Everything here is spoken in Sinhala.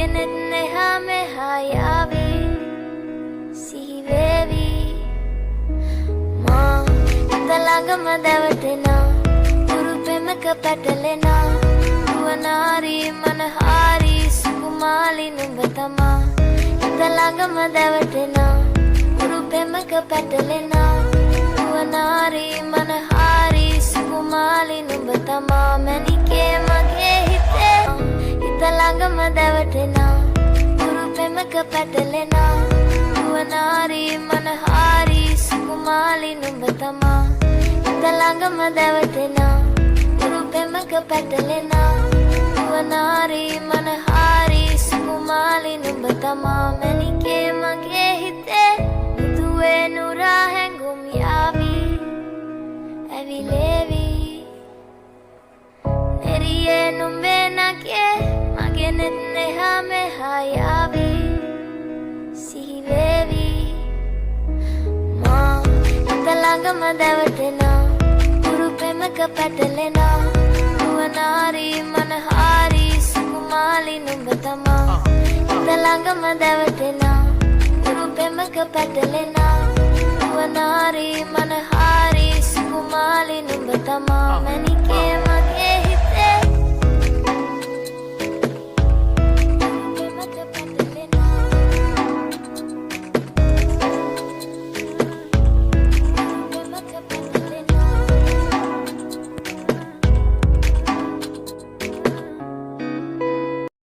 මගෙනෙත් නෙහා මෙහා යාවි සිහි වේවි මා හිත ළඟම දැවටෙනා උරු පෙමක පැටලෙනා නුවණාරි මනහාරි සුකුමාලි නුඹ තමා හිත ළඟම දැවටෙනා උරු පෙමක පැටලෙනා නුවණාරි මනහාරි සුකුමාලි නුඹ තමා මැනිකේ මගේ හිතේ හිත ළඟම දැවටෙනා උරු පෙමක පැටලෙනා නුවණාරි මනහාරි සුකුමාලි නුඹ තමා හිත ළඟම දැවටෙනා උරු පෙමක පැටලෙනා නුවණාරි මනහාරි සුකුමාලි නුඹ තමා මැනිකේ මගේ හිතේ මුදුවේ නුරා හැඟුම් යාවි ඇවිලේවි නෙරියේ නුඹේ නගේ මගෙනෙත් නෙහා මෙහා යාවි සිහි වේවි මා හිත ළඟම දැවටෙනා උරු පෙමක පැටලෙනා නුවණාරි මනහාරි සුකුමාලි නුඹ තමා හිත ළඟම දැවටෙනා උරු පෙමක පැටලෙනා නුවණාරි මනහාරි සුකුමාලි නුඹ තමා මැනිකේ